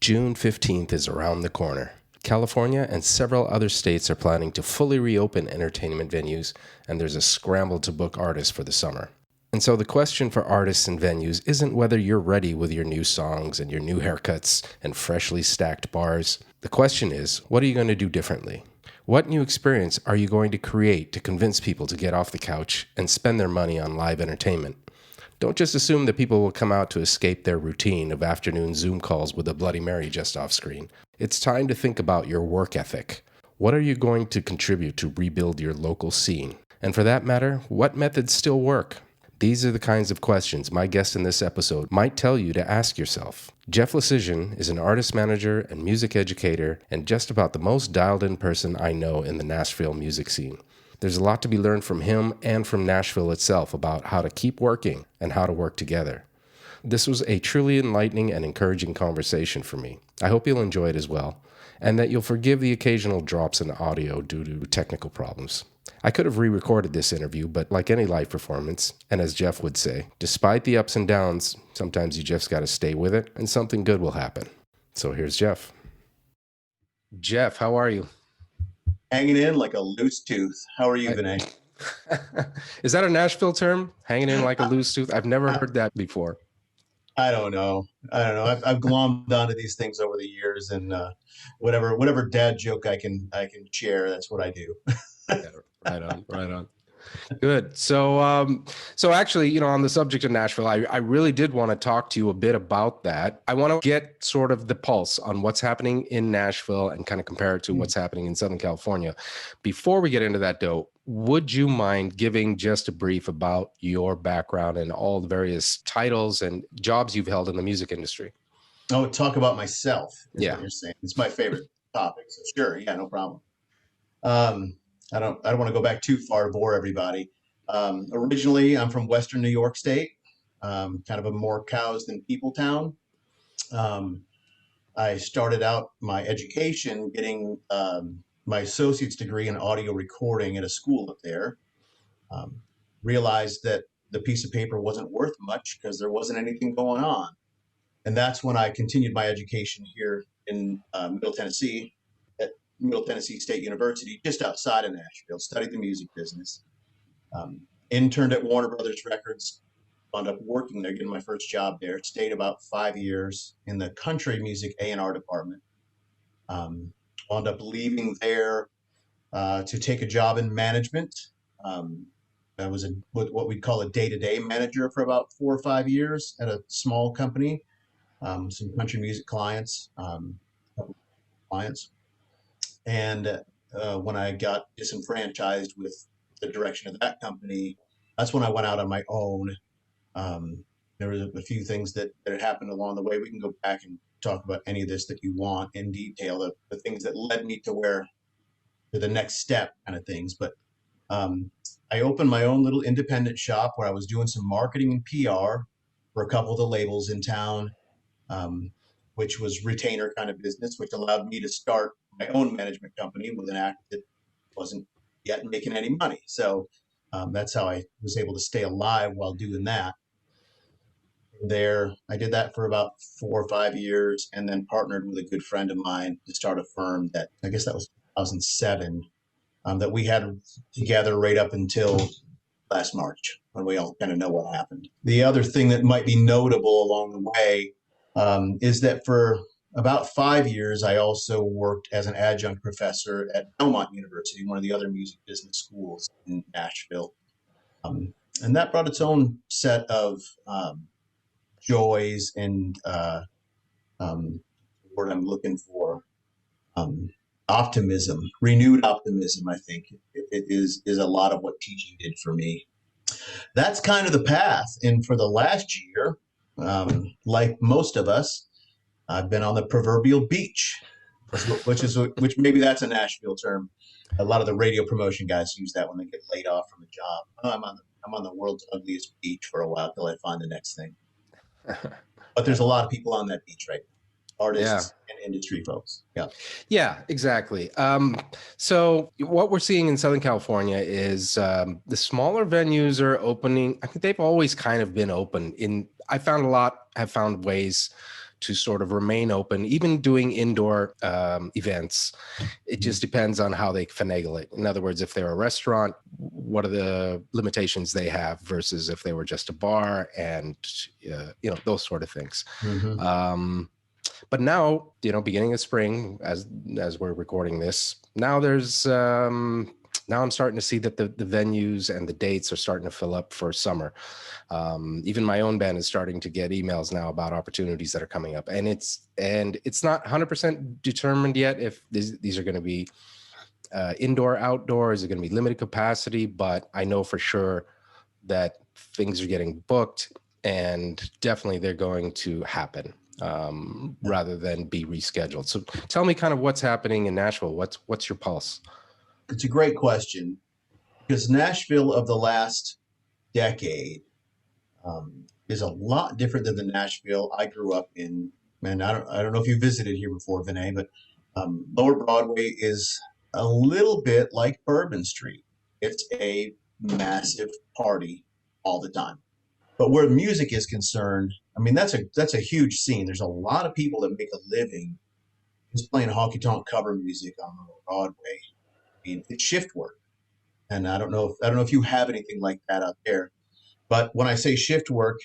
June 15th is around the corner. California and several other states are planning to fully reopen entertainment venues, and there's a scramble to book artists for the summer. And so the question for artists and venues isn't whether you're ready with your new songs and your new haircuts and freshly stacked bars. The question is, what are you going to do differently? What new experience are you going to create to convince people to get off the couch and spend their money on live entertainment? Don't just assume that people will come out to escape their routine of afternoon Zoom calls with a Bloody Mary just off screen. It's time to think about your work ethic. What are you going to contribute to rebuild your local scene? And for that matter, what methods still work? These are the kinds of questions my guest in this episode might tell you to ask yourself. Jeff Lysyczyn is an artist manager and music educator and just about the most dialed-in person I know in the Nashville music scene. There's a lot to be learned from him and from Nashville itself about how to keep working and how to work together. This was a truly enlightening and encouraging conversation for me. I hope you'll enjoy it as well, and that you'll forgive the occasional drops in audio due to technical problems. I could have re-recorded this interview, but like any live performance, and as Jeff would say, despite the ups and downs, sometimes you just got to stay with it, and something good will happen. So here's Jeff. Jeff, how are you? Hanging in like a loose tooth. How are you, Vinay? Is that a Nashville term? Hanging in like a loose tooth? I've never heard that before. I don't know. I've glommed onto these things over the years, and whatever dad joke I can share, that's what I do. Yeah, right on. Good. So actually, on the subject of Nashville, I really did want to talk to you a bit about that. I want to get sort of the pulse on what's happening in Nashville and kind of compare it to what's happening in Southern California. Before we get into that, though, would you mind giving just a brief about your background and all the various titles and jobs you've held in the music industry? Oh, talk about myself is Yeah. what you're saying. It's my favorite topic, so sure, yeah, no problem. I don't want to go back too far to bore everybody. Originally, I'm from Western New York State, kind of a more cows than people town. I started out my education getting my associate's degree in audio recording at a school up there. Realized that the piece of paper wasn't worth much because there wasn't anything going on. And that's when I continued my education here in Middle Tennessee. Middle Tennessee State University, just outside of Nashville, studied the music business, interned at Warner Brothers Records, wound up working there, getting my first job there, stayed about 5 years in the country music A&R department, wound up leaving there to take a job in management. I was what we'd call a day-to-day manager for about 4 or 5 years at a small company, some country music clients. And when I got disenfranchised with the direction of that company, that's when I went out on my own. There was a few things that had happened along the way. We can go back and talk about any of this that you want in detail, the things that led me to the next step kind of things. But I opened my own little independent shop where I was doing some marketing and PR for a couple of the labels in town, which was retainer kind of business, which allowed me to start my own management company with an act that wasn't yet making any money. So that's how I was able to stay alive while doing that. There, I did that for about 4 or 5 years, and then partnered with a good friend of mine to start a firm that, I guess that was 2007, that we had together right up until last March, when we all kind of know what happened. The other thing that might be notable along the way is that for about 5 years, I also worked as an adjunct professor at Belmont University, one of the other music business schools in Nashville. And that brought its own set of joys and the word I'm looking for, optimism, renewed optimism, I think it is a lot of what teaching did for me. That's kind of the path. And for the last year, like most of us, I've been on the proverbial beach, which maybe that's a Nashville term. A lot of the radio promotion guys use that when they get laid off from a job. Oh, I'm on the world's ugliest beach for a while till I find the next thing. But there's a lot of people on that beach right now, artists and industry folks. Yeah, exactly. So what we're seeing in Southern California is the smaller venues are opening. I think they've always kind of been open. I found a lot have found ways to sort of remain open, even doing indoor events. It just depends on how they finagle it. In other words, if they're a restaurant, what are the limitations they have versus if they were just a bar, and those sort of things. But now, beginning of spring, as we're recording this, now there's now I'm starting to see that the venues and the dates are starting to fill up for summer. Even my own band is starting to get emails now about opportunities that are coming up, and it's not 100% determined yet if these are going to be indoor, outdoor. Is it going to be limited capacity? But I know for sure that things are getting booked, and definitely they're going to happen rather than be rescheduled. So tell me kind of what's happening in Nashville. What's your pulse? It's a great question, because Nashville of the last decade is a lot different than the Nashville I grew up in. And I don't know if you visited here before, Vinay, but Lower Broadway is a little bit like Bourbon Street. It's a massive party all the time. But where music is concerned, I mean, that's a huge scene. There's a lot of people that make a living just playing honky tonk cover music on Lower Broadway. I mean, it's shift work, and I don't know if you have anything like that out there. But when I say shift work,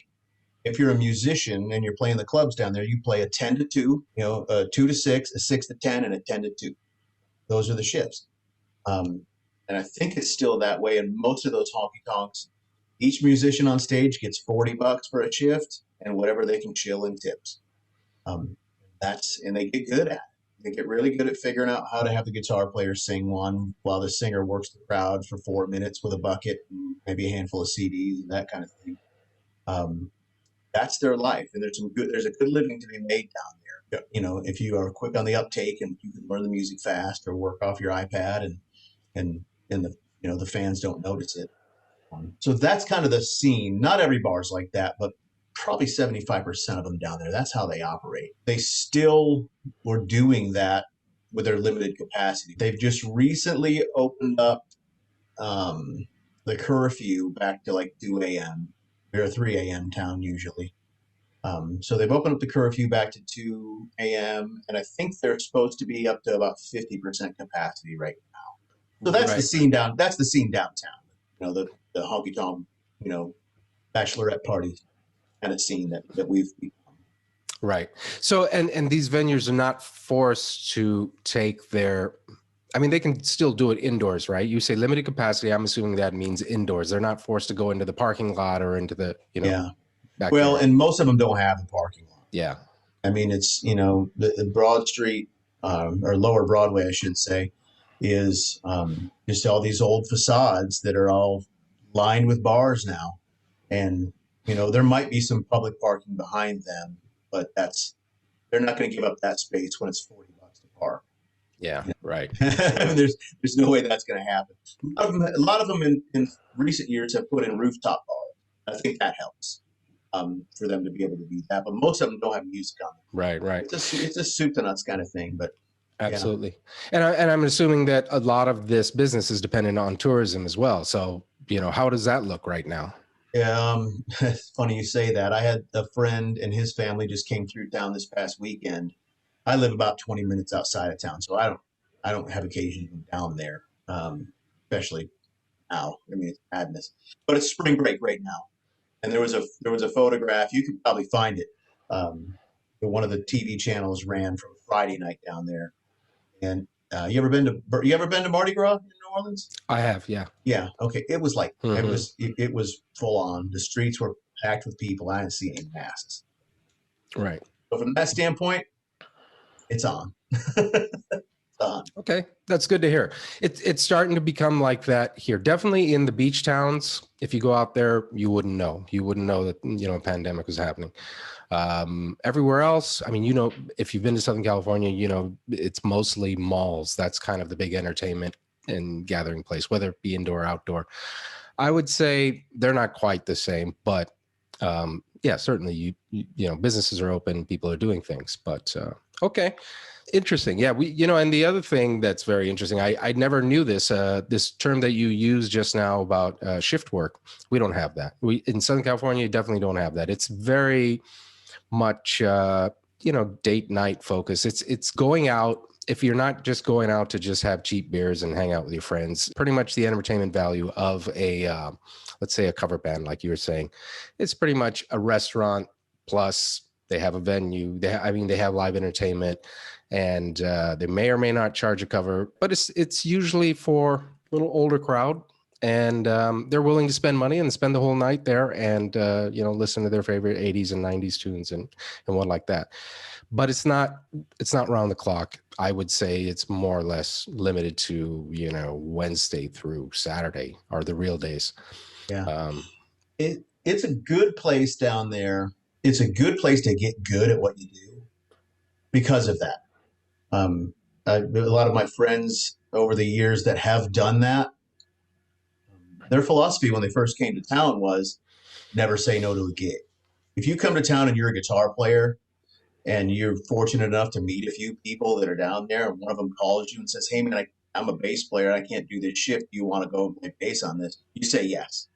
if you're a musician and you're playing the clubs down there, you play a 10 to 2, a 2 to 6, a 6 to 10, and a 10 to 2. Those are the shifts. And I think it's still that way in most of those honky tonks. Each musician on stage gets $40 for a shift and whatever they can chill in tips. And they get good at it. They get really good at figuring out how to have the guitar player sing one while the singer works the crowd for 4 minutes with a bucket and maybe a handful of CDs and that kind of thing. That's their life, and there's a good living to be made down there. If you are quick on the uptake and you can learn the music fast or work off your iPad, and the fans don't notice it. So that's kind of the scene. Not every bar's like that, but probably 75% of them down there, that's how they operate. They still were doing that with their limited capacity. They've just recently opened up the curfew back to like 2 a.m. We're a 3 a.m. town usually. So they've opened up the curfew back to 2 a.m. and I think they're supposed to be up to about 50% capacity right now. So that's the scene down. That's the scene downtown. The honky tonk, bachelorette party kind of scene that we've become. Right. So, and these venues are not forced to take they can still do it indoors, right? You say limited capacity. I'm assuming that means indoors. They're not forced to go into the parking lot or into the, Yeah. backyard. Well, and most of them don't have a parking lot. Yeah. I mean, it's, the Broad Street, or Lower Broadway, I should say, is just all these old facades that are all lined with bars now. And, there might be some public parking behind them, but they're not going to give up that space when it's $40 to park. Yeah, right. I mean, there's no way that's going to happen. A lot of them in recent years have put in rooftop bars. I think that helps for them to be able to do that. But most of them don't have music on them. Right. It's a soup to nuts kind of thing. But absolutely. Yeah. And I'm assuming that a lot of this business is dependent on tourism as well. So, how does that look right now? It's funny you say that. I had a friend and his family just came through town this past weekend. I live about 20 minutes outside of town, so I don't have occasion to go down there, especially now. I mean, it's madness. But it's spring break right now, and there was a photograph. You could probably find it. One of the TV channels ran from Friday night down there. And you ever been to Mardi Gras in New Orleans? I have, yeah. Yeah. Okay. It was like it was full on. The streets were packed with people. I didn't see any masks. Right. So from that standpoint, it's on. It's on. Okay, that's good to hear. It's starting to become like that here. Definitely in the beach towns. If you go out there, you wouldn't know. You wouldn't know that a pandemic was happening. Everywhere else, I mean, if you've been to Southern California, it's mostly malls. That's kind of the big entertainment and gathering place, whether it be indoor or outdoor. I would say they're not quite the same, but yeah, certainly businesses are open, people are doing things, but okay. Interesting. Yeah. And the other thing that's very interesting, I never knew this, this term that you used just now about shift work. We don't have that. In Southern California, definitely don't have that. It's very much, date night focus. It's going out. If you're not just going out to just have cheap beers and hang out with your friends, pretty much the entertainment value of let's say a cover band, like you were saying, it's pretty much a restaurant plus they have a venue. They have live entertainment, and they may or may not charge a cover, but it's usually for a little older crowd, and they're willing to spend money and spend the whole night there, and listen to their favorite 80s and 90s tunes and what like that. But it's not round the clock. I would say it's more or less limited to Wednesday through Saturday are the real days. Yeah. It's a good place down there. It's a good place to get good at what you do because of that. A lot of my friends over the years that have done that, their philosophy when they first came to town was never say no to a gig. If you come to town and you're a guitar player and you're fortunate enough to meet a few people that are down there, and one of them calls you and says, "Hey man, I'm a bass player. I can't do this shift. Do you want to go and play bass on this?" You say yes,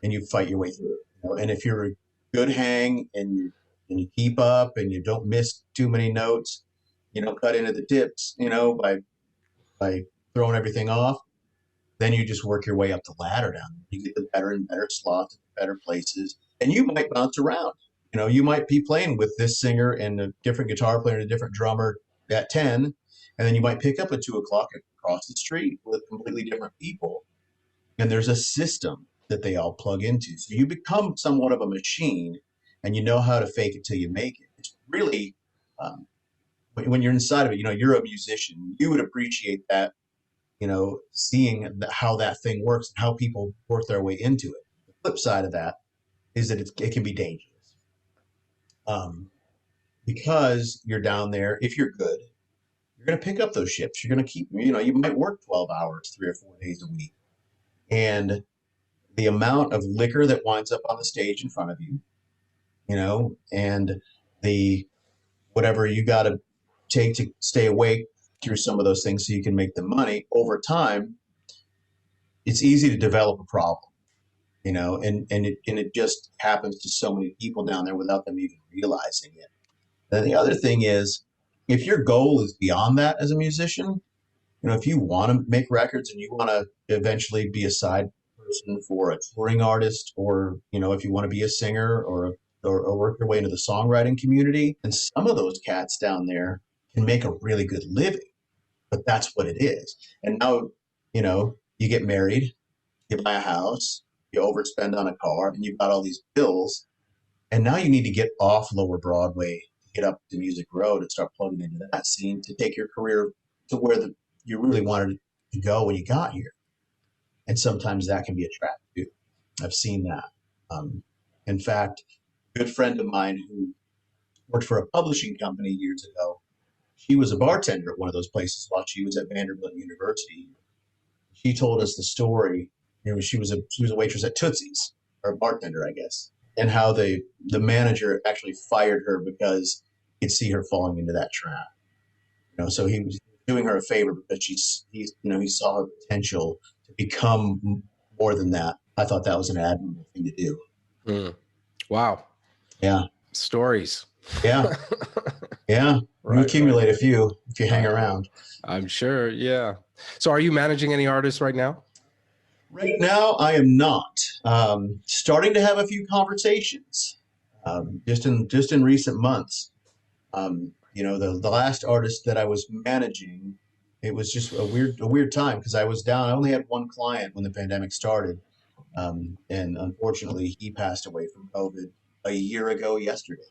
and you fight your way through it. And if you're a good hang and you keep up and you don't miss too many notes, cut into the tips, by throwing everything off, then you just work your way up the ladder down. You get the better and better slots, better places, and you might bounce around. You might be playing with this singer and a different guitar player and a different drummer at 10, and then you might pick up at 2 o'clock across the street with completely different people. And there's a system that they all plug into. So you become somewhat of a machine, and you know how to fake it till you make it. It's really, when you're inside of it, you're a musician. You would appreciate that, seeing how that thing works and how people work their way into it. The flip side of that is that it can be dangerous. Because you're down there, if you're good, you're going to pick up those shifts. You're going to keep, you might work 12 hours, 3 or 4 days a week. And the amount of liquor that winds up on the stage in front of you, and the whatever you got to take to stay awake through some of those things so you can make the money over time, it's easy to develop a problem, and it just happens to so many people down there without them even realizing it. And the other thing is, if your goal is beyond that as a musician, if you want to make records and you want to eventually be a side person for a touring artist, or, if you want to be a singer or work your way into the songwriting community, and some of those cats down there can make a really good living, but that's what it is. And now, you get married, you buy a house, you overspend on a car, and you've got all these bills. And now you need to get off Lower Broadway, get up to Music Row to start plugging into that scene to take your career to where you really wanted to go when you got here. And sometimes that can be a trap too. I've seen that. In fact, a good friend of mine who worked for a publishing company years ago, she was a bartender at one of those places while she was at Vanderbilt University. She told us the story. She was a waitress at Tootsie's, or a bartender, I guess, and how the manager actually fired her because he'd see her falling into that trap. So he was doing her a favor because he saw her potential to become more than that. I thought that was an admirable thing to do. Mm. Wow. Yeah. Stories. Yeah. Yeah. You accumulate a few if you hang around. I'm sure. Yeah. So are you managing any artists right now? Right now, I am not. Starting to have a few conversations, just in recent months. The last artist that I was managing, it was just a weird time because I was down. I only had one client when the pandemic started, and unfortunately, he passed away from COVID a year ago yesterday.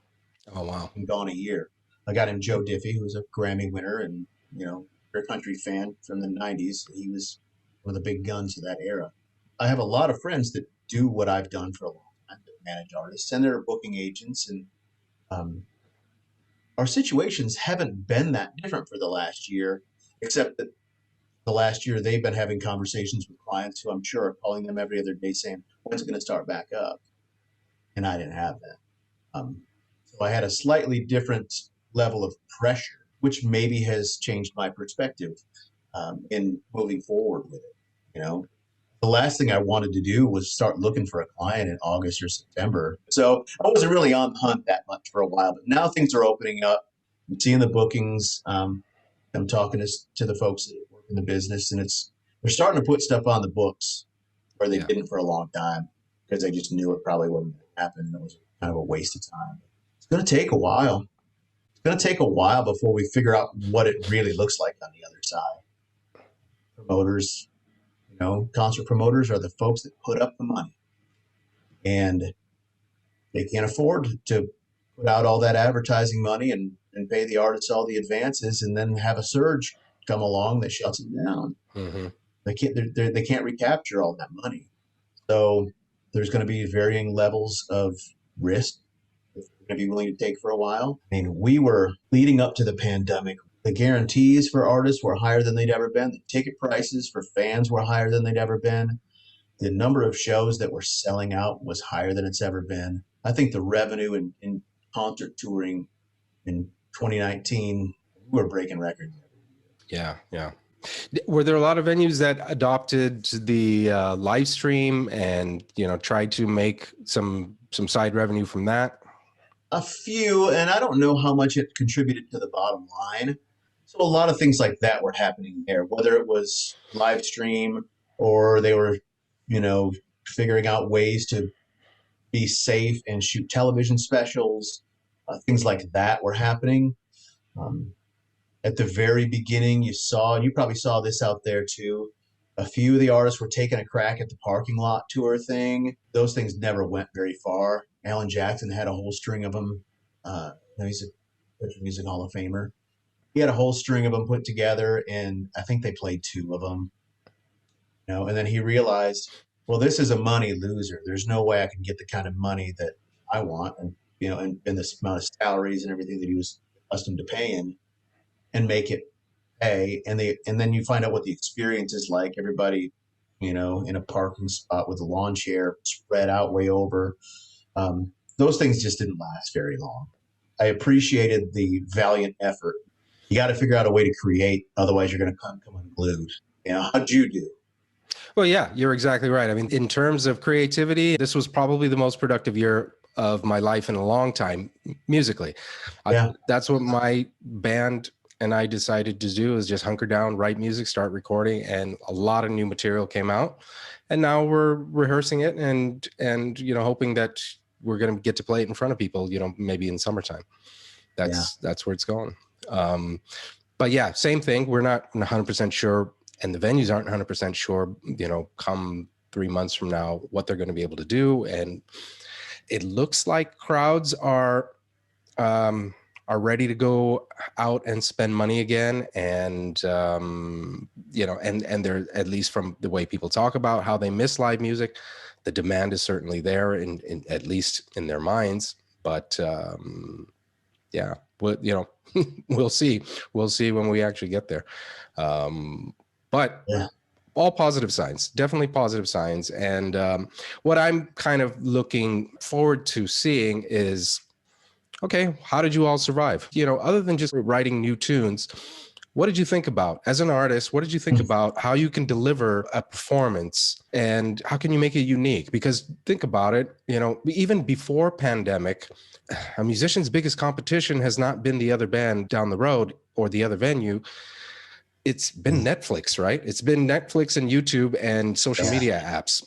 Oh wow! Been gone a year. I got him Joe Diffie, who was a Grammy winner and a country fan from the '90s. He was one of the big guns of that era. I have a lot of friends that do what I've done for a long time, that manage artists, and they're booking agents, and our situations haven't been that different for the last year, except that the last year they've been having conversations with clients who I'm sure are calling them every other day saying, when's it going to start back up? And I didn't have that. So I had a slightly different level of pressure, which maybe has changed my perspective in moving forward with it. the last thing I wanted to do was start looking for a client in August or September. So I wasn't really on the hunt that much for a while, but now things are opening up. I'm seeing the bookings. I'm talking to the folks that work in the business, and they're starting to put stuff on the books where they Yeah. didn't for a long time because they just knew it probably wouldn't happen, and it was kind of a waste of time. It's going to take a while. It's going to take a while before we figure out what it really looks like on the other side. Promoters, concert promoters are the folks that put up the money, and they can't afford to put out all that advertising money and pay the artists all the advances and then have a surge come along that shuts them down. Mm-hmm. They can't recapture all that money. So there's going to be varying levels of risk that they're going to be willing to take for a while. I mean, we were leading up to the pandemic. The guarantees for artists were higher than they'd ever been. The ticket prices for fans were higher than they'd ever been. The number of shows that were selling out was higher than it's ever been. I think the revenue in concert touring in 2019, we were breaking records. Yeah, yeah. Were there a lot of venues that adopted the live stream and tried to make some side revenue from that? A few, and I don't know how much it contributed to the bottom line. So a lot of things like that were happening there, whether it was live stream or they were, figuring out ways to be safe and shoot television specials. Things like that were happening. Um, at the very beginning, you probably saw this out there too. A few of the artists were taking a crack at the parking lot tour thing. Those things never went very far. Alan Jackson had a whole string of them. He's a country music Hall of Famer. He had a whole string of them put together, and I think they played two of them. And then he realized, well, this is a money loser. There's no way I can get the kind of money that I want, and and this amount of salaries and everything that he was accustomed to paying, and make it pay. And then you find out what the experience is like. Everybody, in a parking spot with a lawn chair spread out way over. Those things just didn't last very long. I appreciated the valiant effort. You got to figure out a way to create, otherwise you're going to come unglued. How'd you do? Well, yeah, you're exactly right. I mean, in terms of creativity, this was probably the most productive year of my life in a long time musically. Yeah. That's what my band and I decided to do, is just hunker down, write music, start recording, and a lot of new material came out. And now we're rehearsing it and hoping that we're going to get to play it in front of people, maybe in summertime. That's where it's going. But yeah, same thing. We're not 100% sure, and the venues aren't 100% sure, come 3 months from now, what they're going to be able to do. And it looks like crowds are ready to go out and spend money again. And, and they're, at least from the way people talk about how they miss live music, the demand is certainly there in at least in their minds. But yeah, we'll see. We'll see when we actually get there. But yeah, all positive signs, definitely positive signs. And what I'm kind of looking forward to seeing is, okay, how did you all survive? Other than just writing new tunes, what did you think about as an artist? What did you think about how you can deliver a performance and how can you make it unique? Because think about it, even before pandemic, a musician's biggest competition has not been the other band down the road or the other venue. It's been Netflix, right? It's been Netflix and YouTube and social media apps.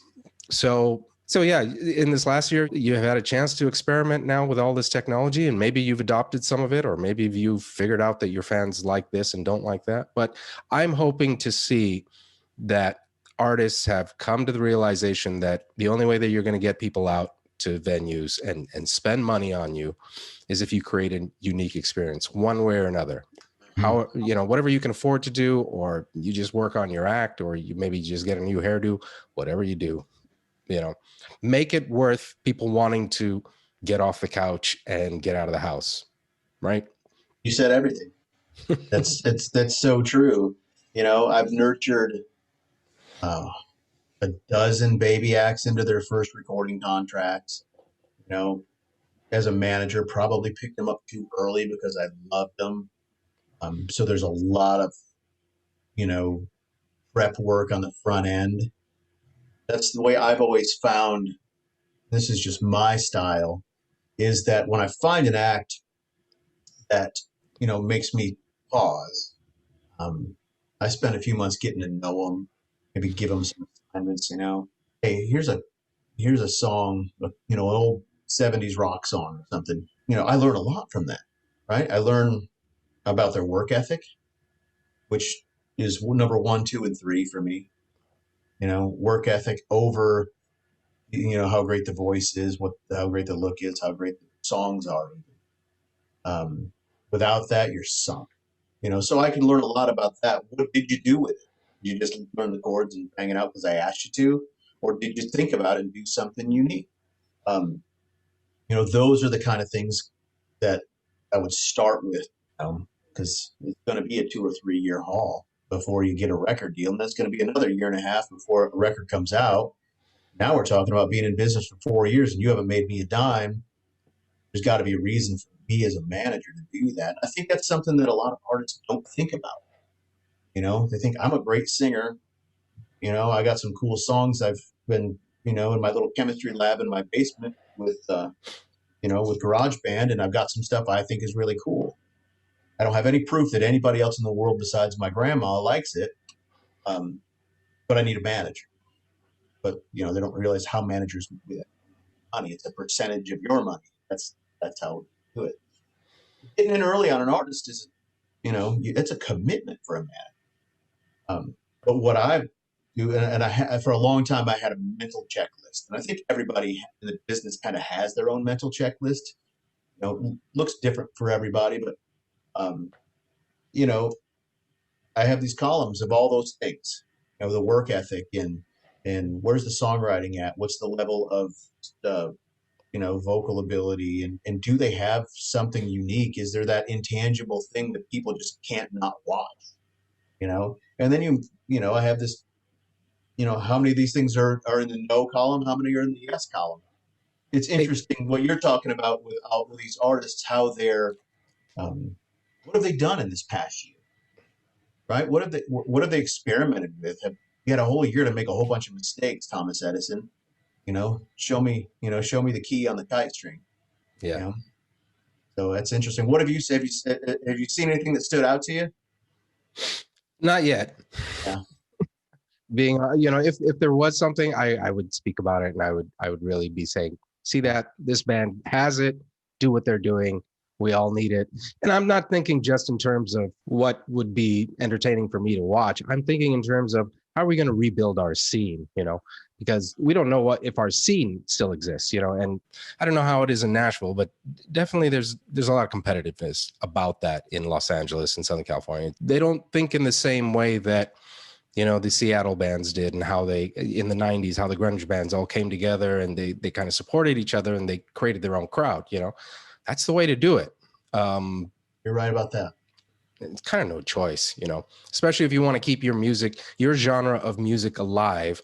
So yeah, in this last year, you have had a chance to experiment now with all this technology, and maybe you've adopted some of it, or maybe you've figured out that your fans like this and don't like that. But I'm hoping to see that artists have come to the realization that the only way that you're going to get people out to venues and spend money on you is if you create a unique experience one way or another. How, whatever you can afford to do, or you just work on your act, or you maybe just get a new hairdo, whatever you do, make it worth people wanting to get off the couch and get out of the house. Right. You said everything. That's so true. I've nurtured a dozen baby acts into their first recording contracts. As a manager, probably picked them up too early because I loved them. So there's a lot of, prep work on the front end. that's the way I've always found. This is just my style. Is that when I find an act that makes me pause, um, I spend a few months getting to know them, maybe give them some assignments. Hey, here's a song, an old '70s rock song or something. I learn a lot from that, right? I learn about their work ethic, which is number one, two, and three for me. Work ethic over, how great the voice is, how great the look is, how great the songs are. Um, Without that, you're sunk. So I can learn a lot about that. What did you do with it? Did you just learn the chords and hang it out because I asked you to, or did you think about it and do something unique? Um, those are the kind of things that I would start with, because it's going to be a 2 or 3 year haul before you get a record deal, and that's going to be another year and a half before a record comes out. Now we're talking about being in business for 4 years, and you haven't made me a dime. There's got to be a reason for me as a manager to do that. I think that's something that a lot of artists don't think about. They think I'm a great singer. I got some cool songs. I've been, in my little chemistry lab in my basement with GarageBand, and I've got some stuff I think is really cool. I don't have any proof that anybody else in the world besides my grandma likes it, but I need a manager. But they don't realize how managers do that. Money, it's a percentage of your money. That's how we do it. Getting in early on an artist is, it's a commitment for a manager. But what I do, and for a long time, I had a mental checklist, and I think everybody in the business kind of has their own mental checklist. Looks different for everybody, but I have these columns of all those things. The work ethic and where's the songwriting at? What's the level of vocal ability, and do they have something unique? Is there that intangible thing that people just can't not watch? And then I have this, how many of these things are in the no column? How many are in the yes column? It's interesting what you're talking about with all these artists, how they're, what have they done in this past year, right? What have they experimented with? You had a whole year to make a whole bunch of mistakes, Thomas Edison. Show me the key on the kite string. Yeah. So that's interesting. What have you said? Have you seen anything that stood out to you? Not yet. Yeah. Being, if there was something, I would speak about it, and I would really be saying, see that this band has it, do what they're doing. We all need it. And I'm not thinking just in terms of what would be entertaining for me to watch. I'm thinking in terms of how are we going to rebuild our scene, because we don't know if our scene still exists, and I don't know how it is in Nashville, but definitely there's a lot of competitiveness about that in Los Angeles and Southern California. They don't think in the same way that, the Seattle bands did, and how they, in the 90s, how the grunge bands all came together and they kind of supported each other and they created their own crowd, That's the way to do it. You're right about that. It's kind of no choice, especially if you want to keep your genre of music alive.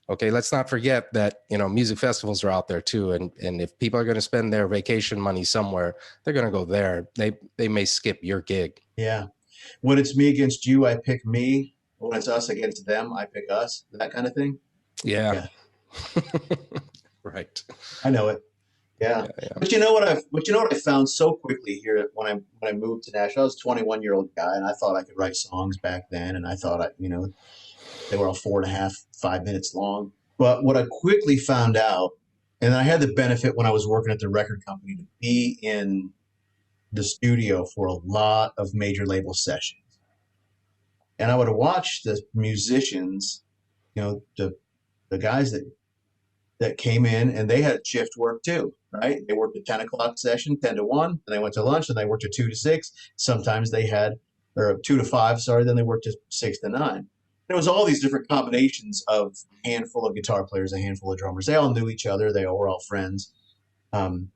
Okay, let's not forget that, music festivals are out there too. And if people are going to spend their vacation money somewhere, they're going to go there. They may skip your gig. Yeah. When it's me against you, I pick me. When it's us against them, I pick us. That kind of thing. Yeah. Right. I know it. Yeah. But you know what I found so quickly here when I moved to Nashville? I was a 21-year-old guy, and I thought I could write songs back then, and I thought they were all 4.5, 5 minutes long. But what I quickly found out, and I had the benefit when I was working at the record company to be in the studio for a lot of major label sessions, and I would watch the musicians, the guys that came in, and they had shift work too, right? They worked a 10 o'clock session, 10 to 1, then they went to lunch, and they worked a 2 to 6. Sometimes they had, or 2 to 5, sorry, then they worked to 6 to 9. There was all these different combinations of a handful of guitar players, a handful of drummers. They all knew each other. They all were all friends. And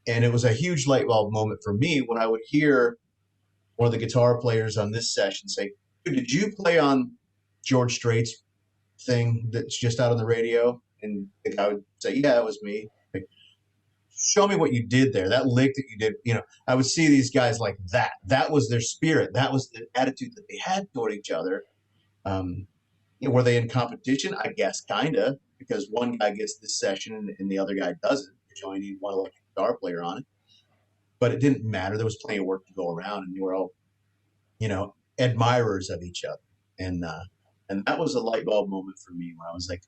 it was a huge light bulb moment for me when I would hear one of the guitar players on this session say, "Did you play on George Strait's thing that's just out on the radio?" And the guy would say, "Yeah, it was me." Like, show me what you did there. That lick that you did. I would see these guys like that. That was their spirit. That was the attitude that they had toward each other. were they in competition? I guess kind of, because one guy gets this session and the other guy doesn't. You only need one electric guitar player on it, but it didn't matter. There was plenty of work to go around, and we were all, admirers of each other. And that was a light bulb moment for me where I was like,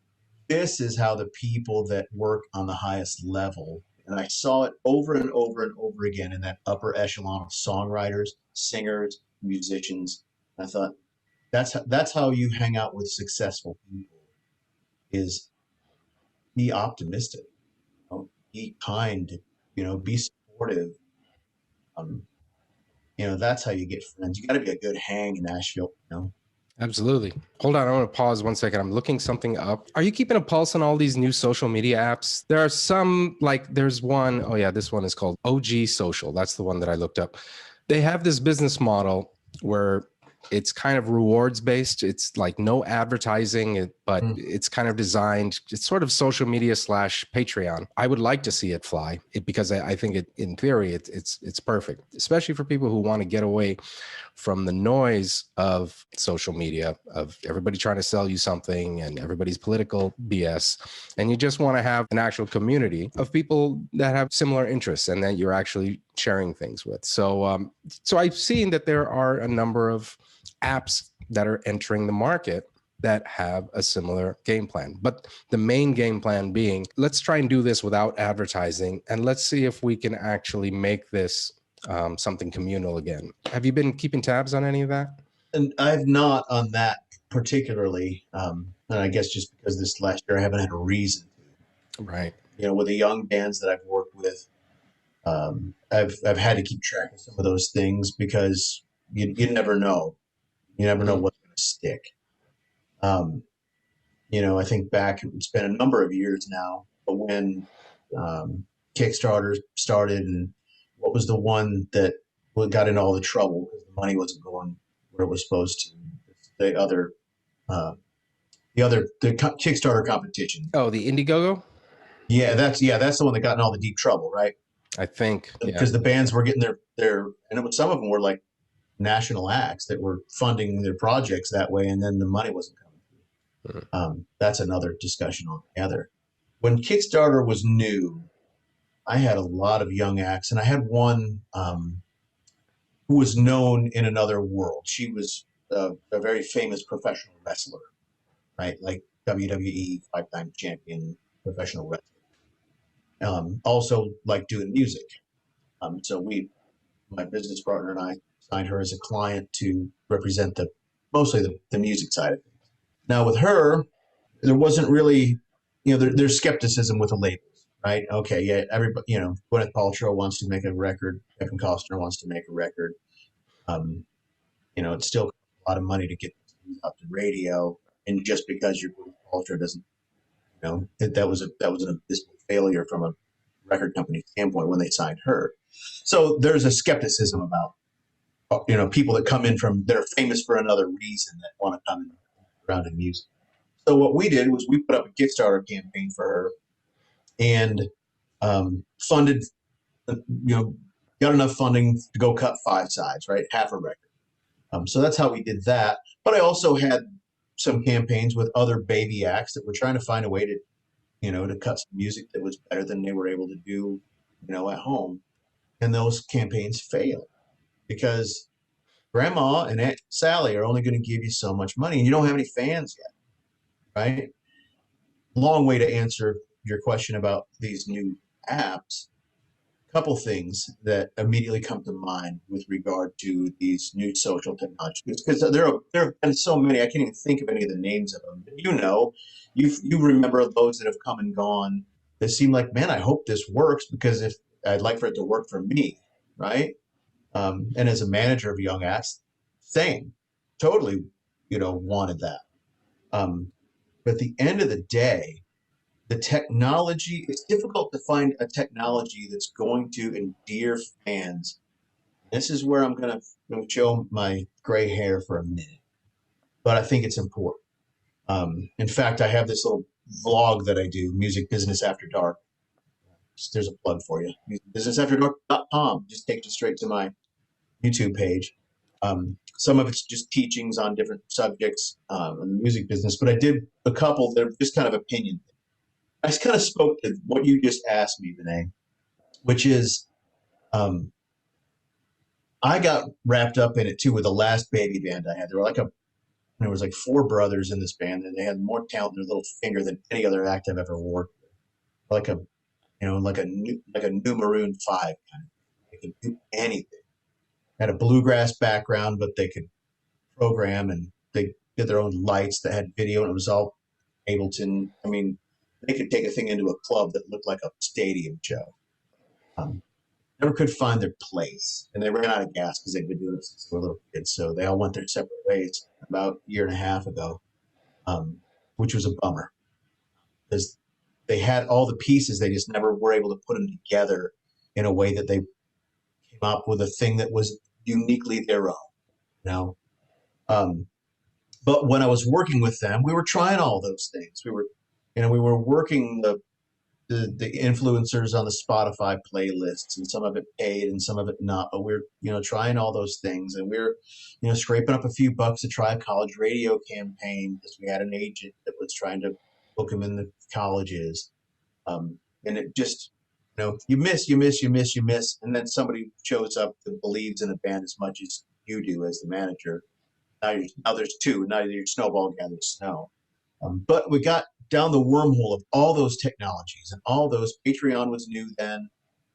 this is how the people that work on the highest level, and I saw it over and over and over again in that upper echelon of songwriters, singers, musicians. I thought that's how you hang out with successful people, is be optimistic, be kind, be supportive. Um, that's how you get friends. You got to be a good hang in Nashville. Absolutely. Hold on. I want to pause 1 second. I'm looking something up. Are you keeping a pulse on all these new social media apps? There are some, like there's one, oh yeah, this one is called OG Social. That's the one that I looked up. They have this business model where it's kind of rewards based. It's like no advertising, but it's kind of designed. It's sort of social media / Patreon. I would like to see it fly because I think it, in theory, it's perfect, especially for people who want to get away from the noise of social media, of everybody trying to sell you something and everybody's political BS. And you just want to have an actual community of people that have similar interests and that you're actually sharing things with. So I've seen that there are a number of apps that are entering the market that have a similar game plan. But the main game plan being, let's try and do this without advertising, and let's see if we can actually make this something communal again. Have you been keeping tabs on any of that? And I've not on that particularly. And I guess just because this last year I haven't had a reason to. Right. With the young bands that I've worked with, I've had to keep track of some of those things because you never know. You never know what's going to stick. I think back, it's been a number of years now, but when Kickstarter started, and what was the one that got into all the trouble because the money wasn't going where it was supposed to? The Kickstarter competition. Oh, the Indiegogo? Yeah, that's the one that got in all the deep trouble, right? I think because the bands were getting their and some of them were like national acts that were funding their projects that way, and then the money wasn't coming through. That's another discussion altogether. When Kickstarter was new, I had a lot of young acts, and I had one who was known in another world. She was a very famous professional wrestler, right? Like WWE 5-time champion professional wrestler. Also like doing music. So my business partner and I signed her as a client to represent mostly the music side of things. Now with her, there wasn't really, there's skepticism with the labels, right? Okay, yeah, everybody, Gwyneth Paltrow wants to make a record, Kevin Costner wants to make a record. It's still a lot of money to get things out to radio, and just because you're Gwyneth Paltrow doesn't, that was an abysmal failure from a record company standpoint when they signed her. So there's a skepticism about people that come in that are famous for another reason that want to come around in music. So what we did was we put up a Kickstarter campaign for her and funded, got enough funding to go cut 5 sides, right? Half a record. So that's how we did that. But I also had some campaigns with other baby acts that were trying to find a way to, to cut some music that was better than they were able to do, at home. And those campaigns failed because Grandma and Aunt Sally are only going to give you so much money, and you don't have any fans yet, right? Long way to answer your question about these new apps. Couple things that immediately come to mind with regard to these new social technologies, because there have been so many, I can't even think of any of the names of them. You remember those that have come and gone that seem like, man, I hope this works because if I'd like for it to work for me, right? And as a manager of young acts, same, totally, wanted that. But at the end of the day, the technology, it's difficult to find a technology that's going to endear fans. This is where I'm going to show my gray hair for a minute, but I think it's important. In fact, I have this little vlog that I do, Music Business After Dark. There's a plug for you. Musicbusinessafterdark.com just takes you straight to my YouTube page. Some of it's just teachings on different subjects in the music business, but I did a couple that are just kind of opinion. I just kind of spoke to what you just asked me, Vinay, which is I got wrapped up in it too with the last baby band I had. There was like 4 brothers in this band, and they had more talent in their little finger than any other act I've ever worked with. Like a new Maroon 5 kind of. They could do anything. Had a bluegrass background, but they could program, and they did their own lights that had video, and it was all Ableton. I mean, they could take a thing into a club that looked like a stadium show. Never could find their place, and they ran out of gas because they'd been doing it since they were little kids. So they all went their separate ways about a year and a half ago, which was a bummer because they had all the pieces. They just never were able to put them together in a way that they came up with a thing that was uniquely their own. You know, but when I was working with them, we were trying all those things. We were working the influencers on the Spotify playlists, and some of it paid and some of it not. But we're trying all those things, and we're scraping up a few bucks to try a college radio campaign because we had an agent that was trying to book them in the colleges, and it just you miss, and then somebody shows up that believes in a band as much as you do as the manager. Now there's 2. Now your snowball gathers snow. But we got down the wormhole of all those technologies and all those. Patreon was new then.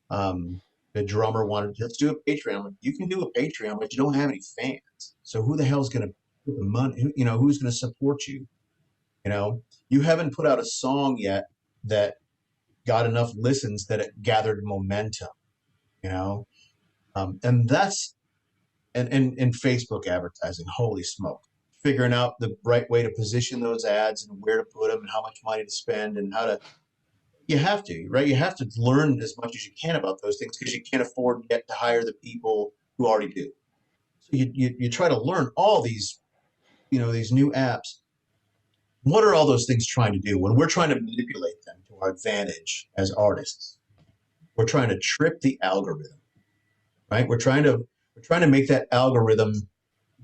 The drummer wanted, let's do a Patreon. You can do a Patreon, but you don't have any fans. So who the hell's going to put the money? Who's going to support you? You haven't put out a song yet that got enough listens that it gathered momentum. And that's and Facebook advertising. Holy smoke. Figuring out the right way to position those ads and where to put them and how much money to spend and you have to, right? You have to learn as much as you can about those things because you can't afford yet to hire the people who already do. So you try to learn all these, these new apps. What are all those things trying to do when we're trying to manipulate them to our advantage as artists? We're trying to trip the algorithm, right? We're trying to make that algorithm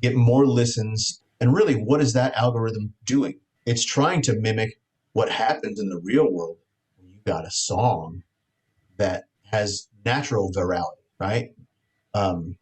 get more listens. And really, what is that algorithm doing? It's trying to mimic what happens in the real world when you got a song that has natural virality, right? And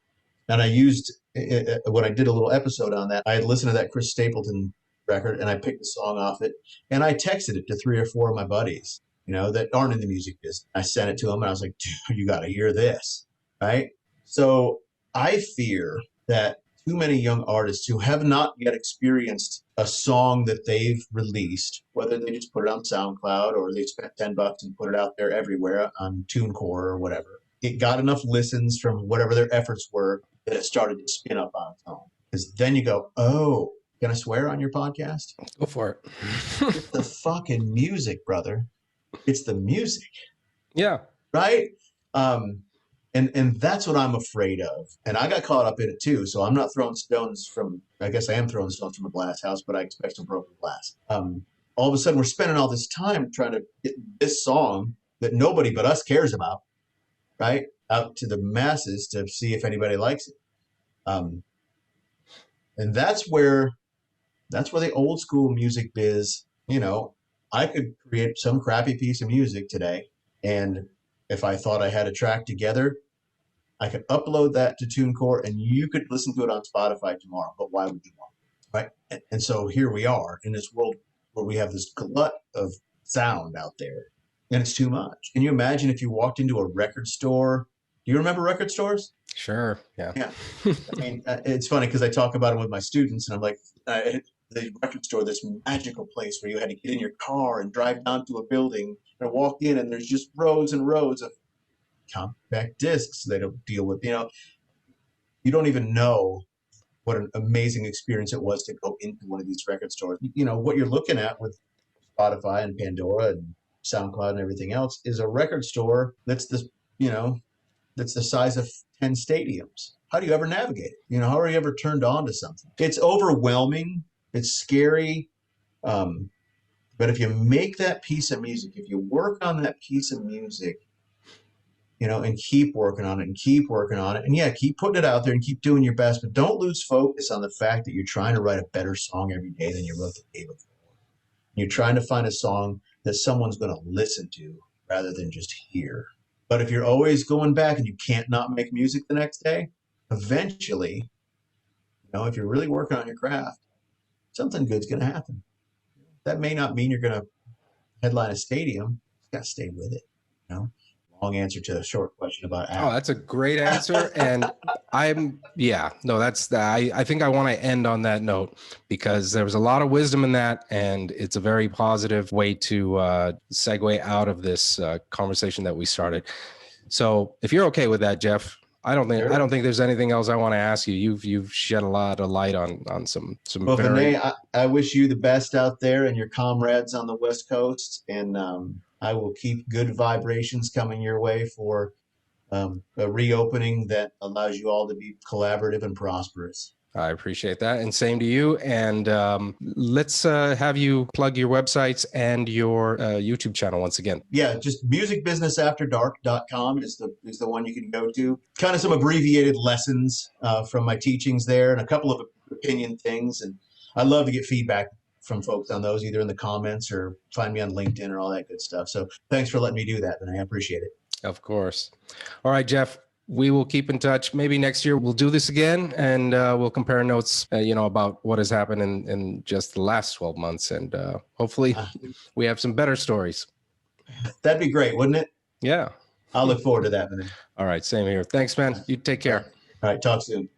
I used, when I did a little episode on that, I had listened to that Chris Stapleton record, and I picked a song off it, and I texted it to 3 or 4 of my buddies, that aren't in the music business. I sent it to them, and I was like, dude, you got to hear this, right? So I fear that too many young artists who have not yet experienced a song that they've released, whether they just put it on SoundCloud or they spent $10 and put it out there everywhere on TuneCore or whatever, it got enough listens from whatever their efforts were that it started to spin up on its own. Because then you go, oh, can I swear on your podcast? Go for it. It's the fucking music, brother. It's the music. Yeah. Right? And that's what I'm afraid of. And I got caught up in it too. So I'm not throwing stones from, I guess I am throwing stones from a glass house, but I expect some broken glass. All of a sudden we're spending all this time trying to get this song that nobody but us cares about, right, out to the masses to see if anybody likes it. And that's where the old school music biz, I could create some crappy piece of music today, and if I thought I had a track together, I could upload that to TuneCore and you could listen to it on Spotify tomorrow. But why would you want it? Right? And so here we are in this world where we have this glut of sound out there, and it's too much. Can you imagine if you walked into a record store? Do you remember record stores? Sure. Yeah. Yeah. I mean, it's funny because I talk about it with my students, and I'm like, the record store, this magical place where you had to get in your car and drive down to a building and walk in, and there's just rows and rows of compact discs they don't deal with. You don't even know what an amazing experience it was to go into one of these record stores. What you're looking at with Spotify and Pandora and SoundCloud and everything else is a record store that's that's the size of 10 stadiums. How do you ever navigate it? How are you ever turned on to something? It's overwhelming. It's scary. But if you make that piece of music, if you work on that piece of music, and keep working on it and keep working on it. And yeah, keep putting it out there and keep doing your best, but don't lose focus on the fact that you're trying to write a better song every day than you wrote the day before. You're trying to find a song that someone's going to listen to rather than just hear. But if you're always going back and you can't not make music the next day, eventually, if you're really working on your craft, something good's going to happen. That may not mean you're going to headline a stadium. You got to stay with it. Long answer to a short question about Oh, that's a great answer. And I think I want to end on that note, because there was a lot of wisdom in that, and it's a very positive way to segue out of this conversation that we started. So if you're okay with that, Jeff, I don't think there's anything else I want to ask you. You've shed a lot of light on some well, very. Vinay, I wish you the best out there and your comrades on the West Coast, and I will keep good vibrations coming your way for a reopening that allows you all to be collaborative and prosperous. I appreciate that. And same to you. And let's have you plug your websites and your YouTube channel once again. Yeah, just musicbusinessafterdark.com is the one you can go to. Kind of some abbreviated lessons from my teachings there, and a couple of opinion things. And I love to get feedback from folks on those, either in the comments or find me on LinkedIn or all that good stuff. So thanks for letting me do that, and I appreciate it. Of course. All right, Jeff. We will keep in touch. Maybe next year we'll do this again, and we'll compare notes, about what has happened in just the last 12 months. And hopefully we have some better stories. That'd be great, wouldn't it? Yeah. I'll look forward to that, man. All right. Same here. Thanks, man. You take care. All right. Talk soon.